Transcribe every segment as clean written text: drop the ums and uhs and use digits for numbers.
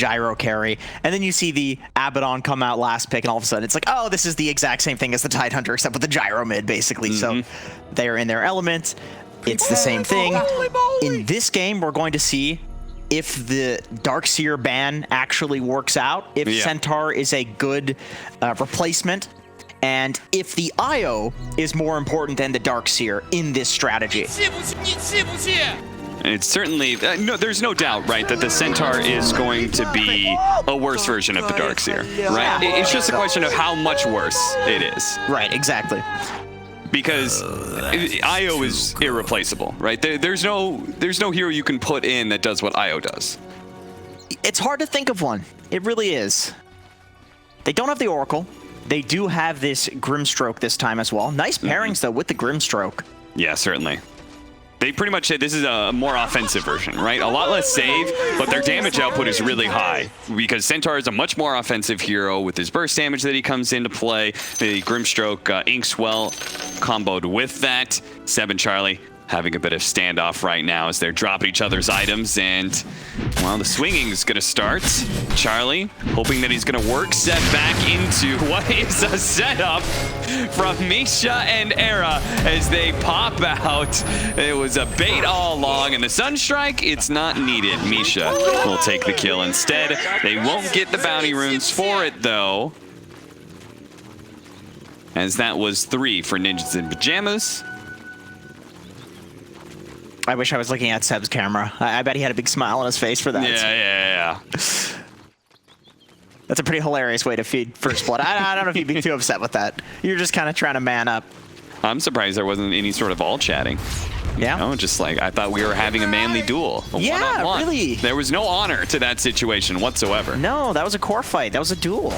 gyro carry, and then you see the Abaddon come out last pick, and all of a sudden it's like, oh, this is the exact same thing as the Tidehunter, except with the gyro mid, basically. So they're in their element. It's the same thing. In this game, we're going to see if the Darkseer ban actually works out, if Centaur is a good replacement, and if the IO is more important than the Darkseer in this strategy. It's certainly, no, there's no doubt, right, that the Centaur is going to be a worse version of the Darkseer, right? It's just a question of how much worse it is. Right, exactly. Because IO is irreplaceable, right? There's no hero you can put in that does what IO does. It's hard to think of one. It really is. They don't have the Oracle. They do have this Grimstroke this time as well. Nice pairings, though, with the Grimstroke. Yeah, certainly. They pretty much said this is a more offensive version, right? A lot less save, but their damage output is really high because Centaur is a much more offensive hero with his burst damage that he comes into play. The Grimstroke Inkswell comboed with that. Seb and Charlie having a bit of standoff right now as they're dropping each other's items, and well, the swinging is going to start. Charlie hoping that he's going to work Seb back into what is a setup from Misha and Era as they pop out. It was a bait all along, and the Sunstrike, it's not needed. Misha will take the kill instead. They won't get the bounty runes for it, though, as that was 3 for Ninjas in Pajamas. I wish I was looking at Seb's camera. I bet he had a big smile on his face for that. Yeah. That's a pretty hilarious way to feed First Blood. I don't know if you'd be too upset with that. You're just kind of trying to man up. I'm surprised there wasn't any sort of all chatting. Yeah. You know, just like, I thought we were having a manly duel. Yeah, one-on-one. really. There was no honor to that situation whatsoever. No, that was a core fight. That was a duel.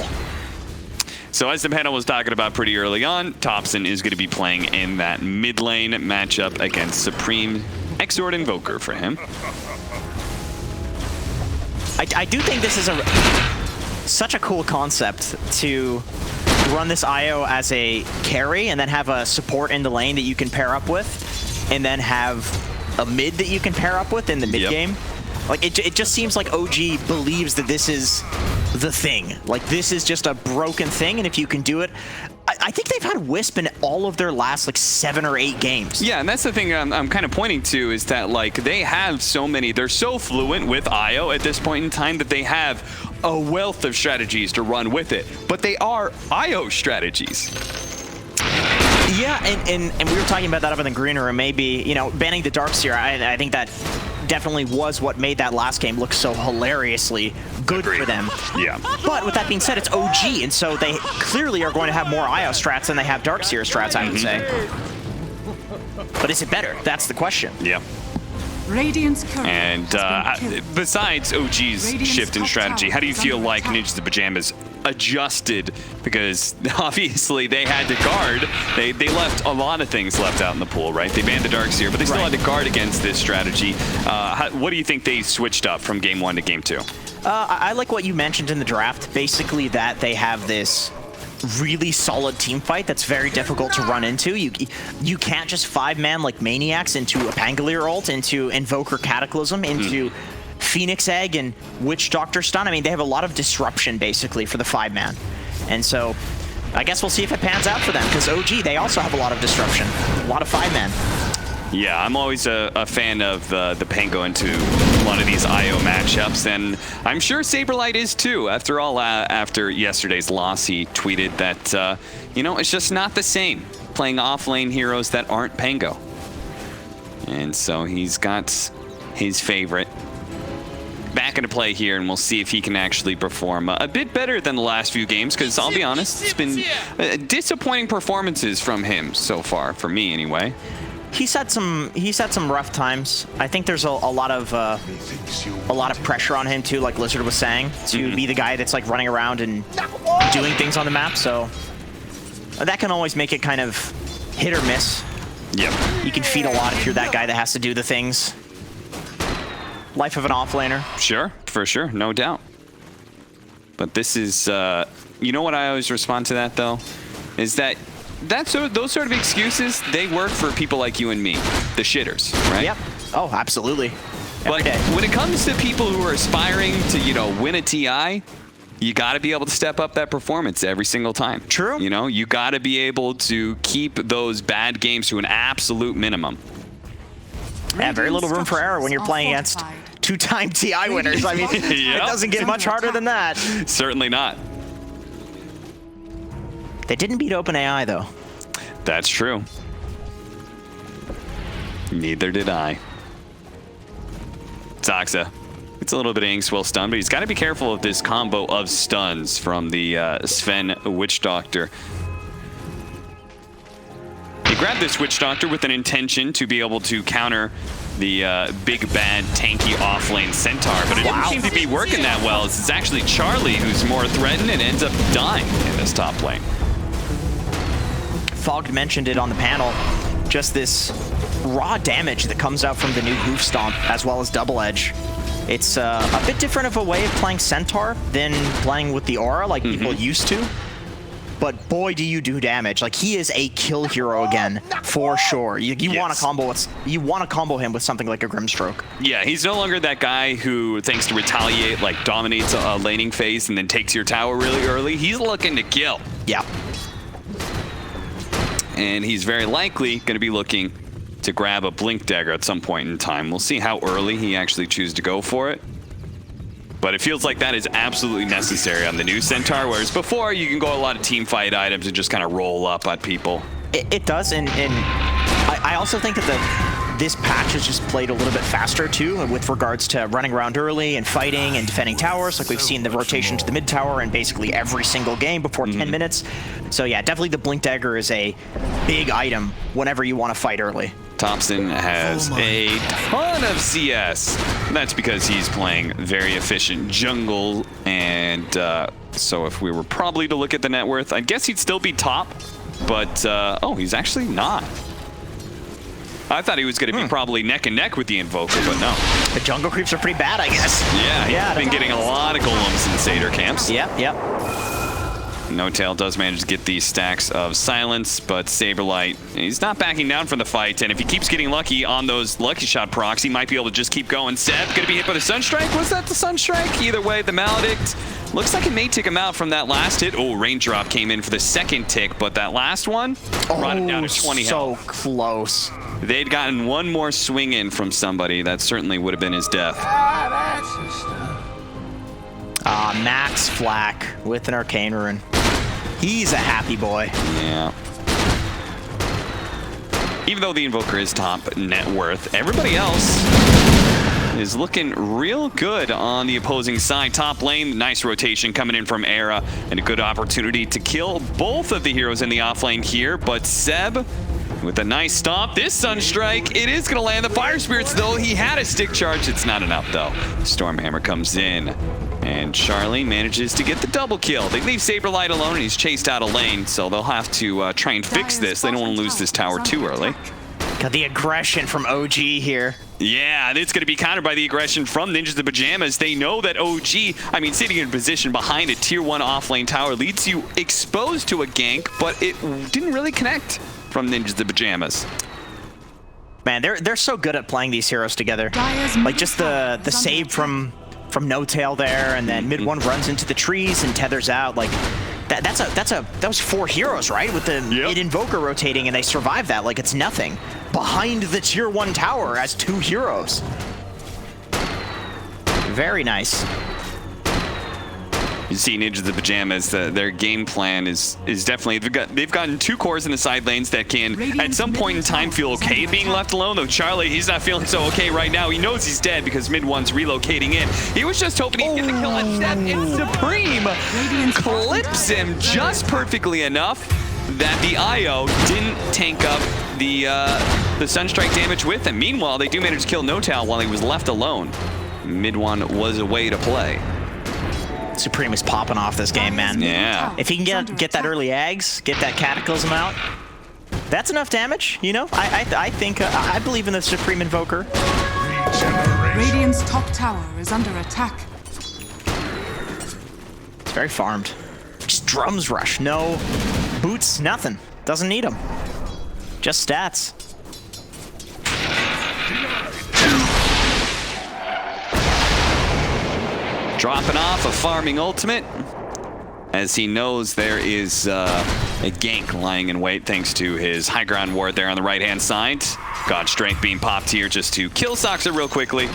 So as the panel was talking about pretty early on, Topson is going to be playing in that mid lane matchup against Supreme Exort Invoker for him. I do think this is such a cool concept to run this IO as a carry and then have a support in the lane that you can pair up with, and then have a mid that you can pair up with in the mid game. Like it just seems like OG believes that this is the thing. Like this is just a broken thing, and if you can do it, I think they've had Wisp in all of their last like 7 or 8 games. Yeah, and that's the thing I'm kind of pointing to, is that like they have so many, they're so fluent with IO at this point in time that they have a wealth of strategies to run with it, but they are IO strategies. Yeah, and we were talking about that up in the green room. Maybe, you know, banning the Darkseer, I think that definitely was what made that last game look so hilariously good for them. Yeah. But with that being said, it's OG, and so they clearly are going to have more IO strats than they have Darkseer strats, I would say. But is it better? That's the question. Yeah. And besides OG's shift in strategy, how do you feel like Ninjas in Pajamas adjusted? Because obviously they had to guard. They left a lot of things left out in the pool, right? They banned the Darkseer, but they still had to guard against this strategy. What do you think they switched up from game 1 to game 2? I like what you mentioned in the draft. Basically that they have this really solid team fight that's very difficult to run into. You can't just 5-man like maniacs into a Pangolier ult, into Invoker Cataclysm, into Phoenix Egg and Witch Doctor Stun. I mean, they have a lot of disruption basically for the 5-man. And so I guess we'll see if it pans out for them, because OG, they also have a lot of disruption, a lot of 5-man. Yeah, I'm always a fan of the Pango into a lot of these IO matchups, and I'm sure Saberlight is too. After all, after yesterday's loss, he tweeted that, you know, it's just not the same playing off-lane heroes that aren't Pango. And so he's got his favorite back into play here, and we'll see if he can actually perform a bit better than the last few games, because I'll be honest, it's been disappointing performances from him so far, for me anyway. He's had some rough times. I think there's a lot of pressure on him too, like Lizard was saying, to be the guy that's like running around and doing things on the map. So that can always make it kind of hit or miss. Yep. You can feed a lot if you're that guy that has to do the things. Life of an offlaner. Sure, for sure, no doubt. But this is, you know what I always respond to that though, is that those sort of excuses, they work for people like you and me, the shitters, right? Yep. Oh, absolutely. But when it comes to people who are aspiring to, you know, win a TI, you got to be able to step up that performance every single time. True. You know, you got to be able to keep those bad games to an absolute minimum. Yeah, very little room for error when you're playing against two-time TI winners. I mean, it doesn't get much harder than that. Certainly not. They didn't beat OpenAI, though. That's true. Neither did I. Zaxa. It's a little bit of angst while stunned, but he's got to be careful of this combo of stuns from the Sven Witch Doctor. He grabbed this Witch Doctor with an intention to be able to counter the big, bad, tanky offlane Centaur, but it didn't seem to be working that well. It's actually Charlie who's more threatened and ends up dying in this top lane. Fogged mentioned it on the panel. Just this raw damage that comes out from the new Hoof Stomp, as well as Double Edge. It's a bit different of a way of playing Centaur than playing with the Aura like people used to. But boy, do you do damage. Like, he is a kill hero again, for sure. You want to combo him with something like a Grimstroke. Yeah, he's no longer that guy who, thanks to retaliate, like dominates a laning phase and then takes your tower really early. He's looking to kill. Yeah. And he's very likely going to be looking to grab a Blink Dagger at some point in time. We'll see how early he actually chooses to go for it. But it feels like that is absolutely necessary on the new Centaur, whereas before you can go a lot of team fight items and just kind of roll up on people. It does, and I also think that this patch is just played a little bit faster too, with regards to running around early and fighting and defending towers. Like, we've seen the rotation to the mid tower in basically every single game before 10 minutes. So yeah, definitely the Blink Dagger is a big item whenever you want to fight early. Topson has a ton of CS. That's because he's playing very efficient jungle, and so if we were probably to look at the net worth, I guess he'd still be top, but oh, he's actually not. I thought he was going to be probably neck and neck with the Invoker, but no. The jungle creeps are pretty bad, I guess. Yeah, he's been getting a lot of golems in Satyr camps. Yep. No-Tail does manage to get these stacks of silence, but Saberlight, he's not backing down from the fight, and if he keeps getting lucky on those Lucky Shot procs, he might be able to just keep going. Seb gonna be hit by the Sunstrike? Was that the Sunstrike? Either way, the Maledict looks like it may take him out from that last hit. Oh, Raindrop came in for the second tick, but that last one brought it down to 20 health. So close. They'd gotten one more swing in from somebody. That certainly would have been his death. Max Flack with an Arcane Rune. He's a happy boy. Yeah. Even though the Invoker is top net worth, everybody else is looking real good on the opposing side. Top lane, nice rotation coming in from Era, and a good opportunity to kill both of the heroes in the off lane here. But Seb, with a nice stomp, this Sunstrike, it is going to land the Fire Spirits, though. He had a stick charge. It's not enough, though. Stormhammer comes in, and Charlie manages to get the double kill. They leave Saberlight alone, and he's chased out of lane, so they'll have to try and fix this. They don't want to lose this tower too early. Got the aggression from OG here. Yeah, and it's going to be countered by the aggression from Ninjas the Pajamas. They know that OG, I mean, sitting in position behind a tier 1 offlane tower leads you exposed to a gank, but it didn't really connect from Ninjas the Pajamas. Man, they're so good at playing these heroes together. Like, just the save from No-Tail there, and then mid one runs into the trees and tethers out. Like, that was 4 heroes, right? With the mid Invoker rotating, and they survive that like it's nothing. Behind the tier 1 tower as 2 heroes. Very nice. You see Ninjas the Pajamas, their game plan is definitely, they've gotten 2 cores in the side lanes that can, at some point in time, feel okay being left alone, though Charlie, he's not feeling so okay right now. He knows he's dead because mid one's relocating in. He was just hoping he'd get the kill on Step, and Supreme clips him just perfectly enough that the IO didn't tank up the Sunstrike damage with him. Meanwhile, they do manage to kill No-Tail while he was left alone. Mid one was a way to play. Supreme is popping off this game, man. Yeah. If he can get that early Ags, get that Cataclysm out, that's enough damage, you know? I think, I believe in the Supreme Invoker. Radiant's top tower is under attack. It's very farmed. Just drums rush, no boots, nothing. Doesn't need them. Just stats. dropping off a farming ultimate, as he knows there is a gank lying in wait thanks to his high ground ward there on the right-hand side. God Strength being popped here just to kill Soxa real quickly.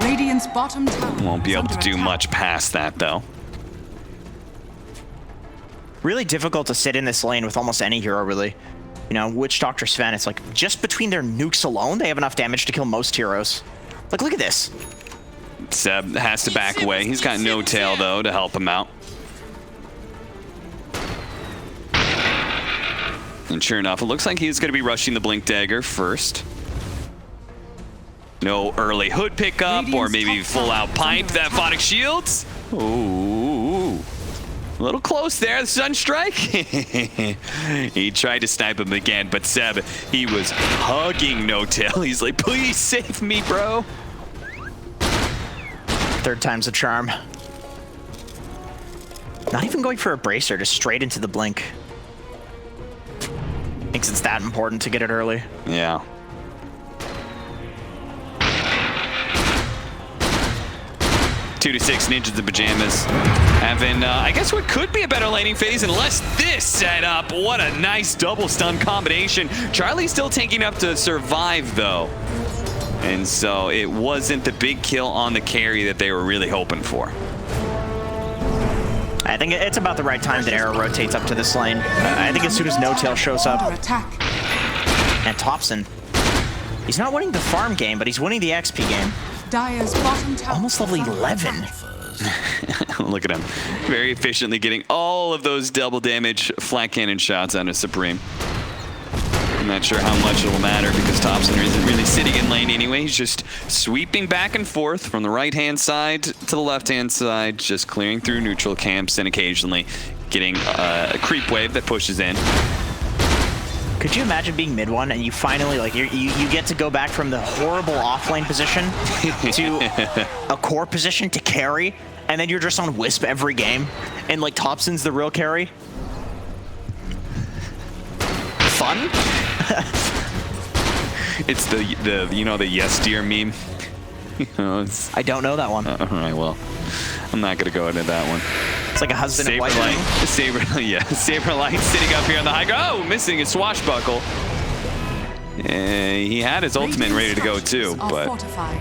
Radiant's bottom tower Won't be is able to under do attack. much past that, though. Really difficult to sit in this lane with almost any hero, really. You know, Witch Doctor Sven, it's like just between their nukes alone, they have enough damage to kill most heroes. Like, look at this. Seb has to back away. He's got no tail, though, to help him out. And sure enough, it looks like he's going to be rushing the Blink Dagger first. No early hood pickup, or maybe full-out pipe that Phonic shields. Ooh. A little close there, the Sunstrike. He tried to snipe him again, but Seb, he was hugging No Tail. He's like, please save me, bro. Third time's a charm. Not even going for a bracer, just straight into the blink. Thinks it's that important to get it early. Yeah. Two to 6 ninjas in pajamas. Having, I guess, what could be a better laning phase unless this setup. What a nice double stun combination. Charlie's still tanking up to survive, though. And so it wasn't the big kill on the carry that they were really hoping for. I think it's about the right time that Arrow rotates up to this lane. I think as soon as No Tail shows up, Under attack. and Topson, he's not winning the farm game, but he's winning the XP game. Dire's bottom tower Almost level is under 11. attack. Look at him. Very efficiently getting all of those double damage flat cannon shots onto Supreme. I'm not sure how much it'll matter because Topson isn't really sitting in lane anyway. He's just sweeping back and forth from the right-hand side to the left-hand side, just clearing through neutral camps and occasionally getting a creep wave that pushes in. Could you imagine being mid one and you finally, like, you get to go back from the horrible offlane position to a core position to carry, and then you're just on Wisp every game, and like Topson's the real carry? Fun? It's the you know, the yes dear meme. You know, I don't know that one. all right, well, I'm not gonna go into that one. It's like a husband and wife thing. Saberlight sitting up here on the high ground. Oh, missing his swashbuckle. He had his ultimate ready to go too, Are but fortified.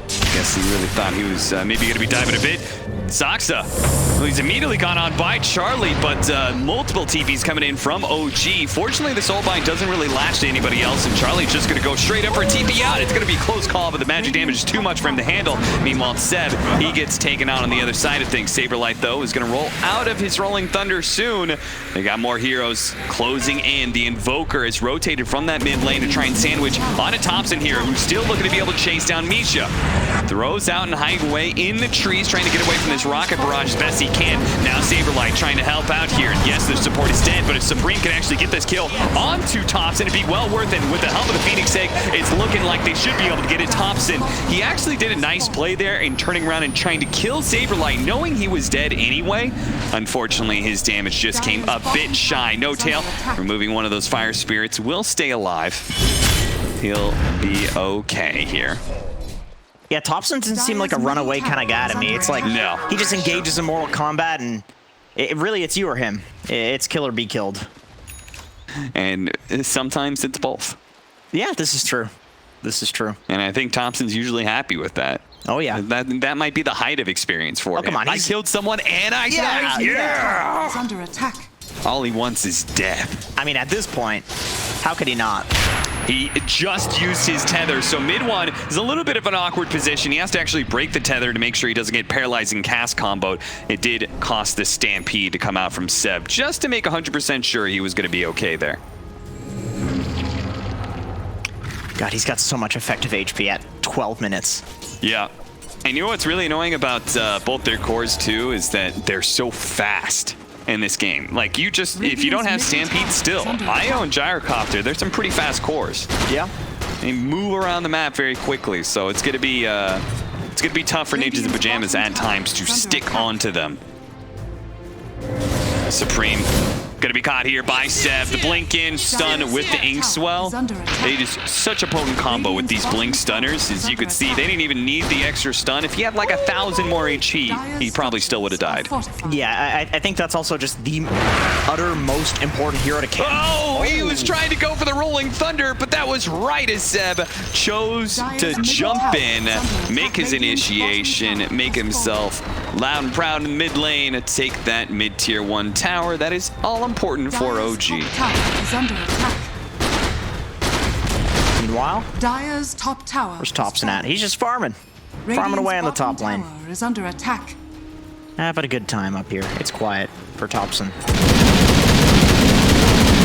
I guess he really thought he was maybe gonna be diving a bit. Soxa, well, he's immediately gone on by Charlie, but multiple TPs coming in from OG. Fortunately, the Soulbind doesn't really latch to anybody else, and Charlie's just going to go straight up for a TP out. It's going to be a close call, but the magic damage is too much for him to handle. Meanwhile, Seb, he gets taken out on the other side of things. Saberlight, though, is going to roll out of his Rolling Thunder soon. They got more heroes closing in. The Invoker is rotated from that mid lane to try and sandwich onto Topson here, who's still looking to be able to chase down Misha. Throws out and hiding away in the trees, trying to get away from this rocket barrage as best he can. Now Saberlight trying to help out here. Yes, their support is dead, but if Supreme can actually get this kill onto Topson, it'd be well worth it. And with the help of the Phoenix Egg, it's looking like they should be able to get it. Topson, he actually did a nice play there in turning around and trying to kill Saberlight, knowing he was dead anyway. Unfortunately, his damage just came a bit shy. No Tail, removing one of those fire spirits, will stay alive. He'll be okay here. Yeah, Topson doesn't seem like a runaway kind of guy to me. It's like, No. he just engages in Mortal Kombat, and really, it's you or him. It's kill or be killed. And sometimes it's both. Yeah, this is true. This is true. And I think Thompson's usually happy with that. Oh, yeah. That might be the height of experience for him. Come on, I killed someone and I died. Yeah! Is under attack. All he wants is death. I mean, at this point, how could he not? He just used his tether, so mid one is a little bit of an awkward position. He has to actually break the tether to make sure he doesn't get paralyzing cast comboed. It did cost the Stampede to come out from Seb, just to make 100% sure he was going to be okay there. God, he's got so much effective HP at 12 minutes. Yeah. And you know what's really annoying about both their cores too is that they're so fast in this game. Like, you just, if you don't have Stampede still, Io and Gyrocopter, they're some pretty fast cores. Yeah. They move around the map very quickly, so it's gonna be tough for Ninjas in Pajamas at times to stick onto them. Supreme Gonna be caught here by Seb. The blink in, stun with the Inkswell. It is such a potent combo with these blink stunners. As you could see, they didn't even need the extra stun. If he had like 1,000 more HP, he probably still would have died. Yeah, I think that's also just the utter most important hero to kill. Oh, he was trying to go for the Rolling Thunder, but that was right as Seb chose to jump in, make his initiation, make himself loud and proud in the mid lane, take that mid-tier 1 tower. That is all important for OG. Meanwhile, Dire's top tower. where's Topson at? He's just farming. Farming away on the top lane. Is under attack. Having a good time up here. It's quiet for Topson.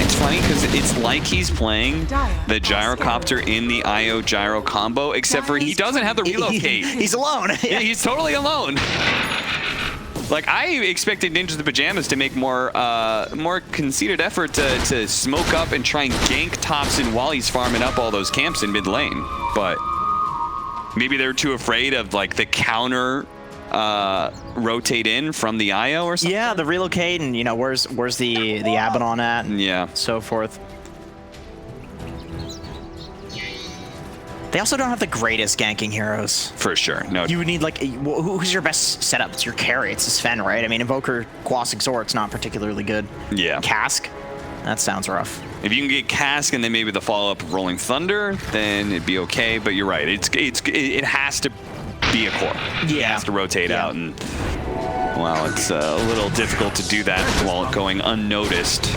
It's funny because it's like he's playing the Gyrocopter in the IO Gyro combo, except for he doesn't have the relocate. He's alone. Yeah, he's totally alone. Like, I expected Ninjas in Pajamas to make more conceited effort to smoke up and try and gank Topson while he's farming up all those camps in mid lane. But maybe they're too afraid of, like, the counter rotate in from the IO or something. Yeah, the relocate and, you know, where's the Aghanim at and yeah, so forth. They also don't have the greatest ganking heroes. for sure. No, You would need, like, who's your best setup? It's your carry. It's Sven, right? I mean, Invoker, Quas Exort's not particularly good. yeah. Cask? That sounds rough. If you can get Cask and then maybe the follow-up of Rolling Thunder, then it'd be okay. But you're right. It has to be a core. Yeah. It has to rotate out, and well, it's a little difficult to do that while going unnoticed,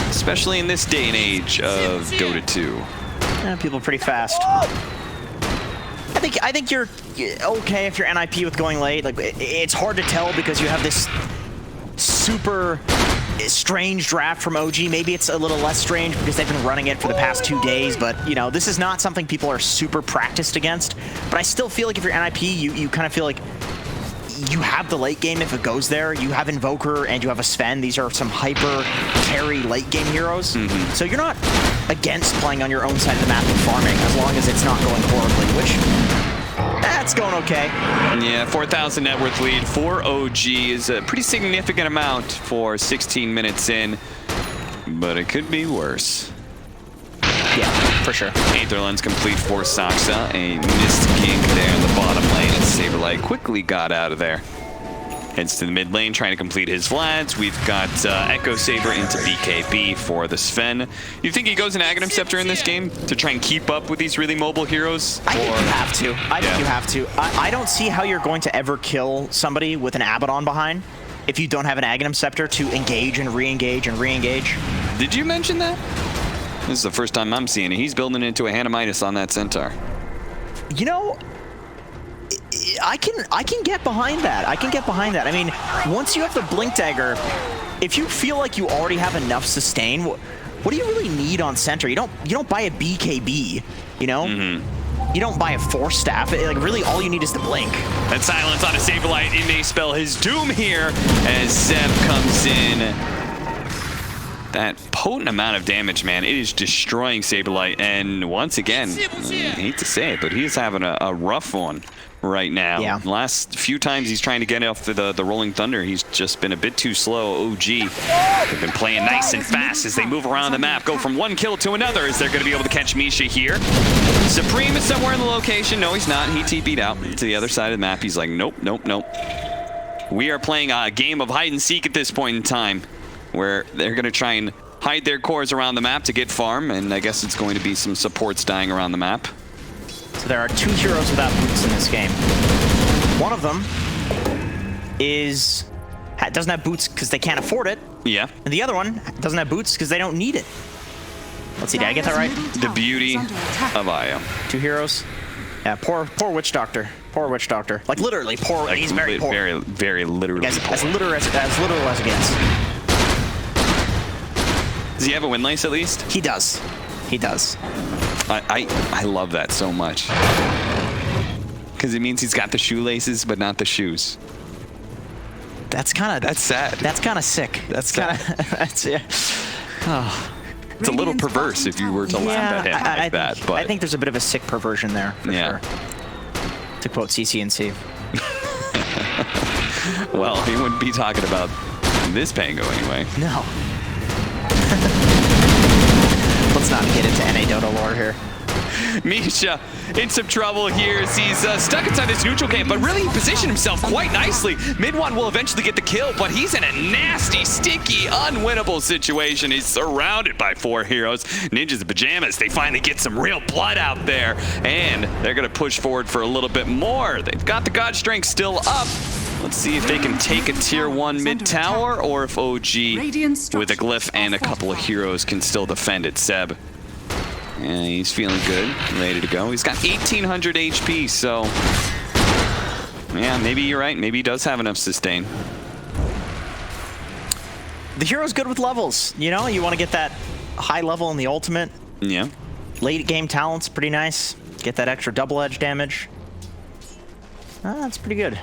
especially in this day and age of Dota 2. Yeah, people are pretty fast. I think you're okay if you're NIP with going late. Like, it's hard to tell because you have this super strange draft from OG. Maybe it's a little less strange because they've been running it for the past 2 days, but you know, this is not something people are super practiced against. But I still feel like if you're NIP, you kind of feel like you have the late game if it goes there. You have Invoker and you have a Sven. These are some hyper carry late game heroes. So you're not against playing on your own side of the map and farming as long as it's not going horribly, which that's going okay. Yeah, 4,000 net worth lead for OG is a pretty significant amount for 16 minutes in, but it could be worse. Yeah, for sure. Aether Lens complete for Saksa. A missed gank there in the bottom lane, and Saberlight quickly got out of there. Heads to the mid lane, trying to complete his Vlads. We've got Echo Saber into BKB for the Sven. You think he goes an Aghanim Scepter in this game to try and keep up with these really mobile heroes? I think you have to. I think you have to. I don't see how you're going to ever kill somebody with an Abaddon behind if you don't have an Aghanim Scepter to engage and re-engage and re-engage. Did you mention that? This is the first time I'm seeing it. He's building into a Hanamitis on that Centaur. You know, I can get behind that. I can get behind that. I mean, once you have the Blink Dagger, if you feel like you already have enough sustain, what do you really need on center? You don't buy a BKB, you know? You don't buy a Force Staff. Like, really, all you need is the Blink. That silence on a Saberlight, it may spell his doom here as Seb comes in. That potent amount of damage, man, it is destroying Saberlight. And once again, I hate to say it, but he's having a rough one right now. Yeah. Last few times he's trying to get off the Rolling Thunder, he's just been a bit too slow. OG, they've been playing nice and fast as they move around the map, go from one kill to another as they're going to be able to catch Misha here. Supreme is somewhere in the location. No, he's not. He TP'd out to the other side of the map. He's like, nope, nope, nope. We are playing a game of hide and seek at this point in time, where they're going to try and hide their cores around the map to get farm, and I guess it's going to be some supports dying around the map. So there are two heroes without boots in this game. One of them doesn't have boots because they can't afford it, Yeah. and the other one doesn't have boots because they don't need it. Let's see, did I get that right? The beauty of IO. Two heroes. Yeah, poor Witch Doctor. Poor Witch Doctor. Like, literally poor. Like, he's very poor. Very, very literally As poor. literal as it gets. Does he have a win lace at least? He does. He does. I love that so much. Because it means he's got the shoelaces, but not the shoes. That's sad. That's kind of sick. That's kind of. That's yeah. Oh. It's a little perverse if you were to laugh at him like that. But I think there's a bit of a sick perversion there, for sure. To quote CCNC. Well, he wouldn't be talking about from this Pango anyway. No. Let's not get into NA Dota lore here. Misha in some trouble here as he's stuck inside this neutral camp, but really he positioned himself quite nicely. Mid one will eventually get the kill, but he's in a nasty, sticky, unwinnable situation. He's surrounded by 4 heroes. Ninjas in pajamas, they finally get some real blood out there, and they're going to push forward for a little bit more. They've got the God Strength still up. Let's see if they can take a tier 1 mid tower, or if OG with a glyph and a couple of heroes can still defend it. Seb. Yeah, he's feeling good, ready to go. He's got 1,800 HP, so yeah, maybe you're right. Maybe he does have enough sustain. The hero's good with levels. You know, you want to get that high level in the ultimate. Yeah. Late game talent's pretty nice. Get that extra double edge damage. That's pretty good.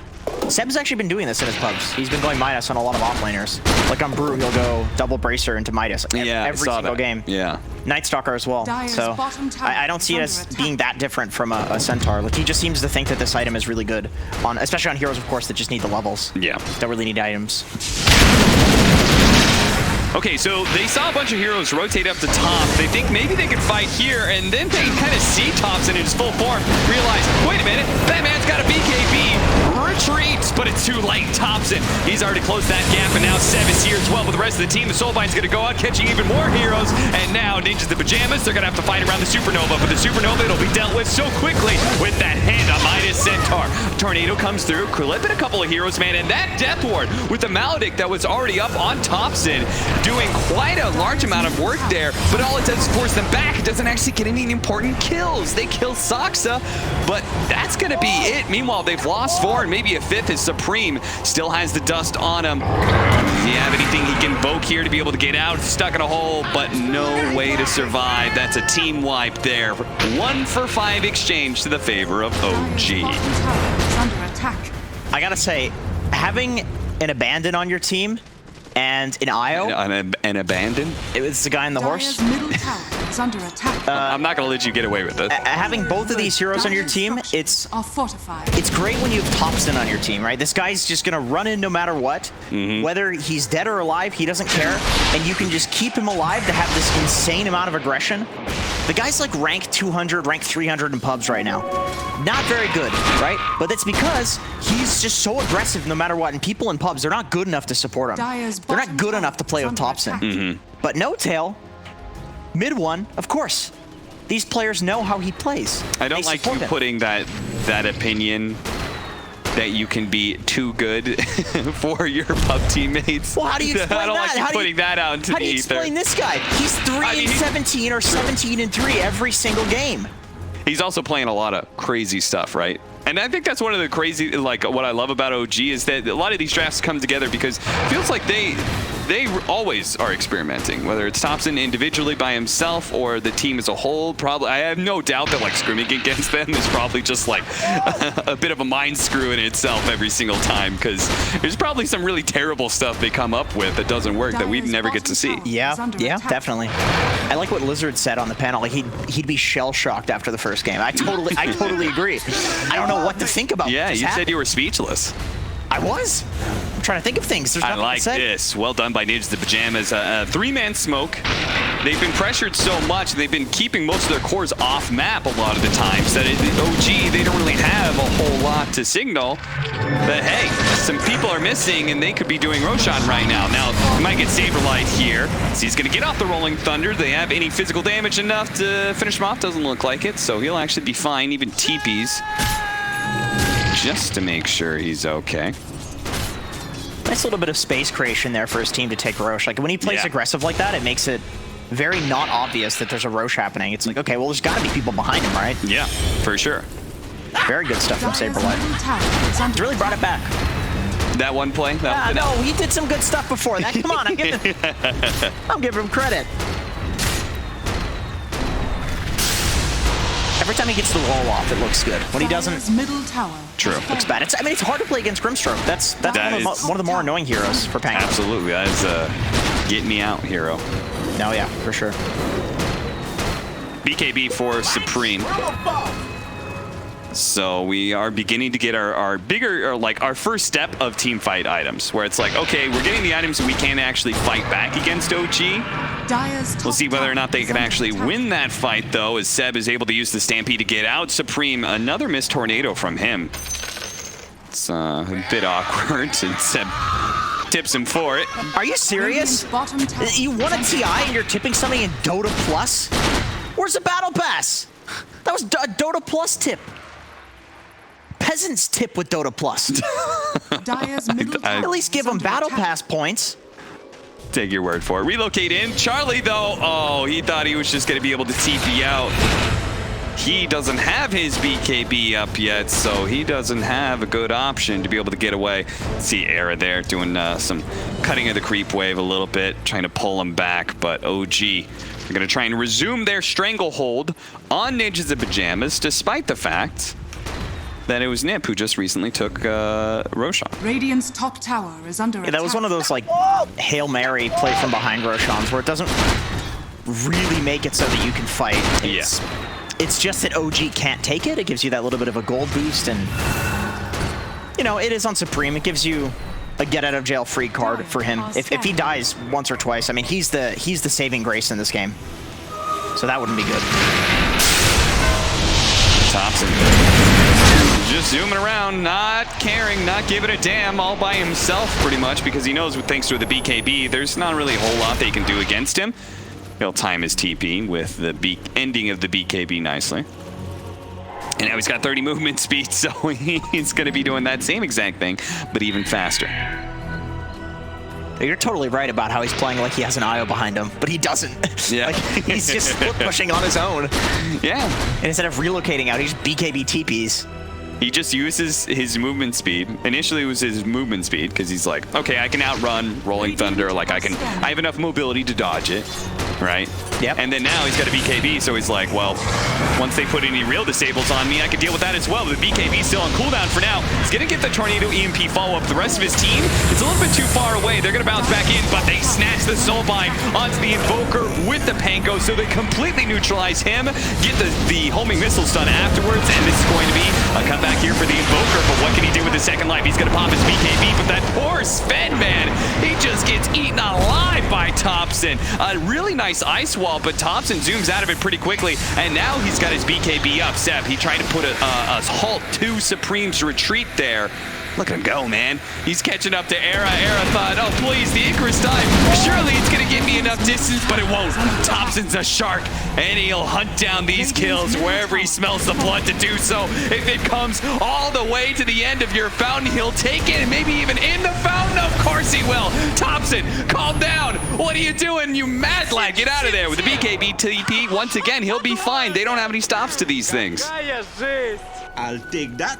Seb's actually been doing this in his pubs. He's been going Midas on a lot of offlaners. Like on Brew, he'll go double Bracer into Midas every single game. Yeah. Night Stalker as well. So I don't see it as being that different from a Centaur. Like he just seems to think that this item is really good, on especially on heroes, of course, that just need the levels. Yeah. Don't really need items. Okay, so they saw a bunch of heroes rotate up the top. They think maybe they could fight here, and then they kind of see Topson in his full form, realize, wait a minute, that man's got a BKB, retreats, but it's too late. Topson, he's already closed that gap, and now Seb's here as well with the rest of the team. The Soulbind's gonna go out, catching even more heroes, and now Ninjas in Pajamas, they're gonna have to fight around the Supernova, but the Supernova, it'll be dealt with so quickly with that hand on Midas Centaur. Tornado comes through, clipping a couple of heroes, man, and that Death Ward with the Maledict that was already up on Topson, doing quite a large amount of work there, but all it does is force them back. It doesn't actually get any important kills. They kill Saksa, but that's gonna be it. Meanwhile, they've lost 4, and maybe a 5th is Supreme. Still has the dust on him. Does he have anything he can invoke here to be able to get out? Stuck in a hole, but no way to survive. That's a team wipe there. 1 for 5 exchange to the favor of OG. I gotta say, having an Abandon on your team and an IO. An Abandon? It was the guy in the horse. Middle tower is under attack. I'm not gonna let you get away with it. Having both of these heroes on your team, it's great when you have Topson on your team, right? This guy's just gonna run in no matter what. Whether he's dead or alive, he doesn't care. And you can just keep him alive to have this insane amount of aggression. The guy's like rank 200, rank 300 in pubs right now. Not very good, right? But that's because he's just so aggressive no matter what. And people in pubs, they're not good enough to support him. They're not good enough to play with Topson. But No Tail, mid one, of course. These players know how he plays. I don't like you putting that opinion that you can be too good for your pub teammates. Well, how do you explain that? I don't like you putting that out into the ether. How do you explain this guy? He's 3-17 or 17-3 every single game. He's also playing a lot of crazy stuff, right? And I think that's one of the crazy, like, what I love about OG is that a lot of these drafts come together because it feels like they always are experimenting, whether it's Topson individually by himself or the team as a whole. Probably, I have no doubt that like scrimming against them is probably just like a bit of a mind screw in itself every single time, because there's probably some really terrible stuff they come up with that doesn't work that we'd never get to see. Yeah, definitely. I like what Lizard said on the panel. Like he'd be shell shocked after the first game. I totally agree. I don't know what to think about. Yeah, you said you were speechless. I was. I'm trying to think of things. There's nothing I like to say. this. Well done by Ninjas in Pajamas. 3-man smoke. They've been pressured so much, they've been keeping most of their cores off map a lot of the times. That OG, they don't really have a whole lot to signal. But hey, some people are missing and they could be doing Roshan right now. Now, he might get Saberlight here. So he's going to get off the Rolling Thunder. Do they have any physical damage enough to finish him off? Doesn't look like it. So he'll actually be fine. Even TPs. Just to make sure he's okay. Nice little bit of space creation there for his team to take Roche. Like when he plays aggressive like that, it makes it very not obvious that there's a Roche happening. It's like, okay, well, there's got to be people behind him, right? Yeah, for sure. Very good stuff from Saberlight. It's really brought it back. That one play? No, he did some good stuff before that. Come on, I'm giving him credit. Every time he gets the roll off, it looks good. When he doesn't, middle tower. True. Looks bad. It's hard to play against Grimstroke. That's one of the more annoying heroes for Pango. Absolutely, that is a get me out hero. No, yeah, for sure. BKB for Supreme. So we are beginning to get our bigger, or like our first step of team fight items, where it's like, okay, we're getting the items we can actually fight back against OG. We'll see whether or not they can actually win that fight, though, as Seb is able to use the Stampede to get out Supreme. Another missed tornado from him. It's a bit awkward, and Seb tips him for it. Are you serious? You won a TI and you're tipping something in Dota Plus? Where's the Battle Pass? That was a Dota Plus tip. Peasants tip with Dota Plus. At least give them Battle Pass points. Take your word for it. Relocate in. Charlie, though, oh, he thought he was just going to be able to TP out. He doesn't have his BKB up yet, so he doesn't have a good option to be able to get away. See Era there doing some cutting of the creep wave a little bit, trying to pull him back, but OG are going to try and resume their stranglehold on Ninjas in Pajamas, despite the fact that it was Nip who just recently took Roshan. Radiant's top tower is under attack. That was one of those like Hail Mary play from behind Roshans where it doesn't really make it so that you can fight. It's just that OG can't take it. It gives you that little bit of a gold boost, and you know, it is on Supreme. It gives you a get out of jail free card for him. If he dies once or twice, I mean, he's the saving grace in this game. So that wouldn't be good. Topson just zooming around, not caring, not giving a damn, all by himself pretty much, because he knows thanks to the BKB, there's not really a whole lot they can do against him. He'll time his TP with the ending of the BKB nicely. And now he's got 30 movement speed, so he's going to be doing that same exact thing, but even faster. You're totally right about how he's playing like he has an IO behind him, but he doesn't. Yeah. Like, he's just split pushing on his own. Yeah. And instead of relocating out, he just BKB TPs. He just uses his movement speed. Initially it was his movement speed, because he's like, okay, I can outrun Rolling Thunder, like I have enough mobility to dodge it, right? Yep. And then now he's got a BKB, so he's like, well, once they put any real disables on me, I can deal with that as well. But the BKB still on cooldown for now. He's gonna get the Tornado EMP follow-up. The rest of his team, it's a little bit too far away. They're gonna bounce back in, but they snatch the Soulbind onto the Invoker with the Panko, so they completely neutralize him, get the homing missile stun afterwards, and this is going to be a comeback here for the Invoker. But what can he do with his second life? He's gonna pop his BKB, but that poor Sven, man, he just gets eaten alive by Topson. A really nice ice wall, but Topson zooms out of it pretty quickly, and now he's got his BKB up. Seb, he tried to put a halt to Supreme's retreat there. Look at him go, man. He's catching up to Era. Era thought, oh, please, the Icarus dive. Surely it's going to give me enough distance, but it won't. Topson's a shark, and he'll hunt down these kills wherever he smells the blood to do so. If it comes all the way to the end of your fountain, he'll take it, and maybe even in the fountain. Of course he will. Topson, calm down. What are you doing, you mad lad? Get out of there with the BKB TP. Once again, he'll be fine. They don't have any stops to these things. I'll take that.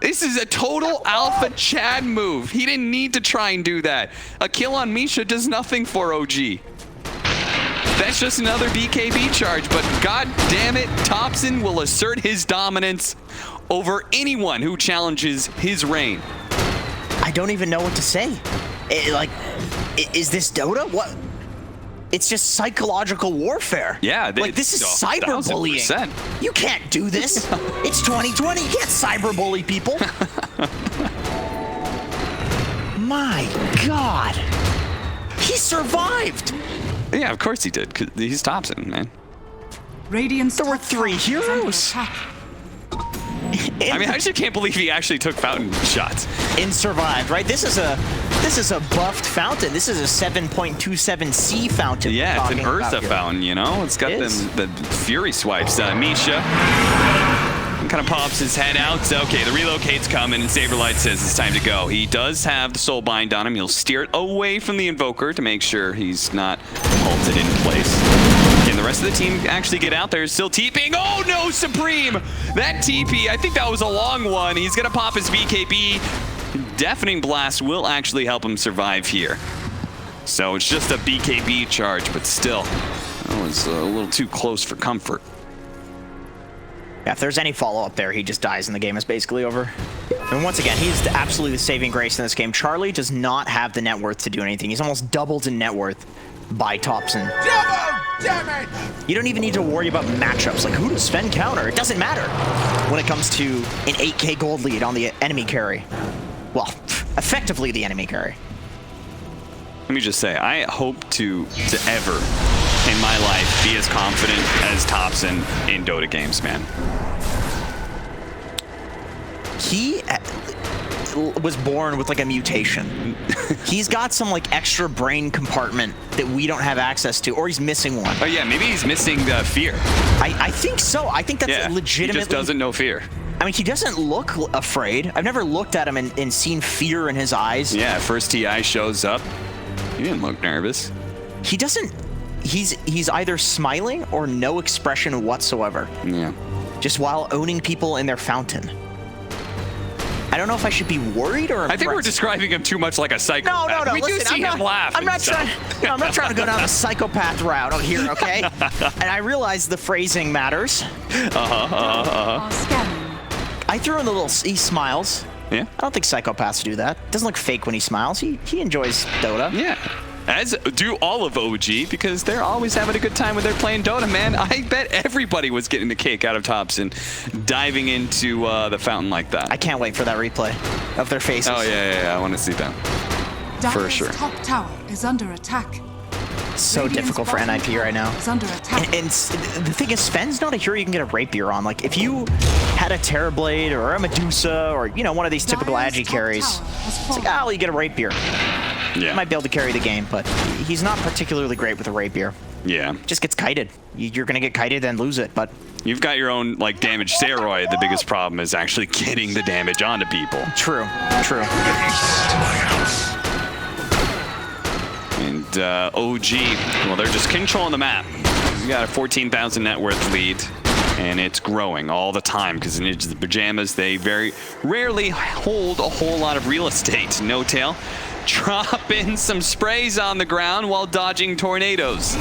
This is a total alpha Chad move. He didn't need to try and do that. A kill on Misha does nothing for OG. That's just another BKB charge, but god damn it, Topson will assert his dominance over anyone who challenges his reign. I don't even know what to say. Is this Dota? What? It's just psychological warfare. Yeah. Like, this is cyberbullying. 1000%. You can't do this. It's 2020. You can't cyberbully people. My God. He survived. Yeah, of course he did, 'cause he's Topson, man. Radiant's There were top 3 tower is under heroes. attack. I mean, I just can't believe he actually took fountain shots. And survived, right? This is a buffed fountain. This is a 7.27C fountain. Yeah, it's an Ursa fountain, you know? It's got the fury swipes. Misha kind of pops his head out. Okay, the relocate's coming, and Saberlight says it's time to go. He does have the Soulbind on him. He'll steer it away from the Invoker to make sure he's not halted in place. Can the rest of the team actually get out there? Still TPing. Oh no, Supreme! That TP, I think that was a long one. He's gonna pop his BKB. Deafening Blast will actually help him survive here. So it's just a BKB charge, but still, that was a little too close for comfort. Yeah, if there's any follow-up there, he just dies and the game is basically over. And once again, he's absolutely the saving grace in this game. Charlie does not have the net worth to do anything. He's almost doubled in net worth by Topson. Double damage! You don't even need to worry about matchups. Like, who does Sven counter? It doesn't matter when it comes to an 8k gold lead on the enemy carry. Well, effectively the enemy carry. Let me just say, I hope to ever in my life be as confident as Topson in Dota games, man. He was born with like a mutation. He's got some like extra brain compartment that we don't have access to, or he's missing one. Oh yeah, maybe he's missing the fear. I think so. I think that's legitimately. He just doesn't know fear. I mean, he doesn't look afraid. I've never looked at him and seen fear in his eyes. Yeah, first TI shows up. He didn't look nervous. He doesn't. He's either smiling or no expression whatsoever. Yeah. Just while owning people in their fountain. I don't know if I should be worried or impressed. I think we're describing him too much like a psychopath. No. We Listen, do see him laugh. I'm not trying to go down the psychopath route out here, okay? And I realize the phrasing matters. Are scanning. I threw in the little. He smiles. Yeah. I don't think psychopaths do that. Doesn't look fake when he smiles. He enjoys Dota. Yeah. As do all of OG, because they're always having a good time when they're playing Dota, man. I bet everybody was getting the cake out of Topson diving into the fountain like that. I can't wait for that replay of their faces. Oh, yeah. I want to see that. Dire's sure. top tower is under attack. So Radiant's difficult for bottom NIP tower right now. Is under attack. And the thing is, Sven's not a hero you can get a rapier on. Like, if you had a Terrorblade or a Medusa or, you know, one of these typical Dire's Agi top carries, tower has it's like, fallen. oh, you get a rapier. Yeah. Might be able to carry the game, but he's not particularly great with a rapier. Yeah. Just gets kited. You're going to get kited and lose it, but... You've got your own, like, damage steroid. The biggest problem is actually getting the damage onto people. True. And OG, well, they're just controlling the map. We got a 14,000 net worth lead, and it's growing all the time because Ninjas the Pajamas, they very rarely hold a whole lot of real estate. No Tail dropping some sprays on the ground while dodging tornadoes.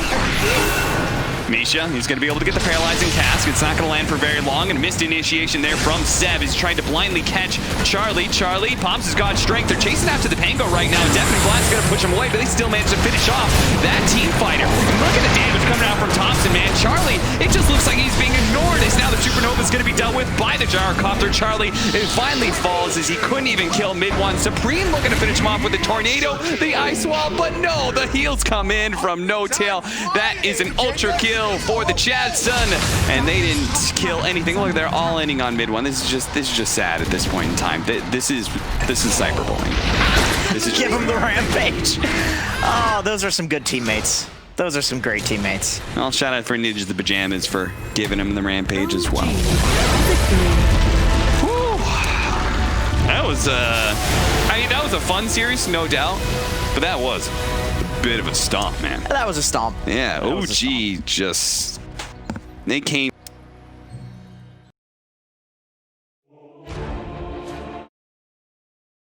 Misha, he's going to be able to get the paralyzing cask. It's not going to land for very long, and missed initiation there from Seb. He's trying to blindly catch Charlie. Charlie, Pops has got strength. They're chasing after the Pango right now. Deafening Blast's going to push him away, but they still manage to finish off that team fighter. Look at the damage coming out from Topson, man. Charlie, it just looks like he's being ignored as now the Supernova is going to be dealt with by the Gyrocopter. Charlie, it finally falls as he couldn't even kill mid one. Supreme looking to finish him off with the tornado, the ice wall, but no, the heals come in from No Tail. That is an ultra kill for the Chad Sun, and they didn't kill anything. Look, they're all ending on mid one. This is just sad at this point in time. This is cyberbullying. This is Give him the rampage. Oh, those are some good teammates. Those are some great teammates. Well, shout out for Ninjas the Pajamas for giving him the rampage as well. Whew. That was I mean, that was a fun series, no doubt, but that was a bit of a stomp, man. That was a stomp. Yeah, OG just, they came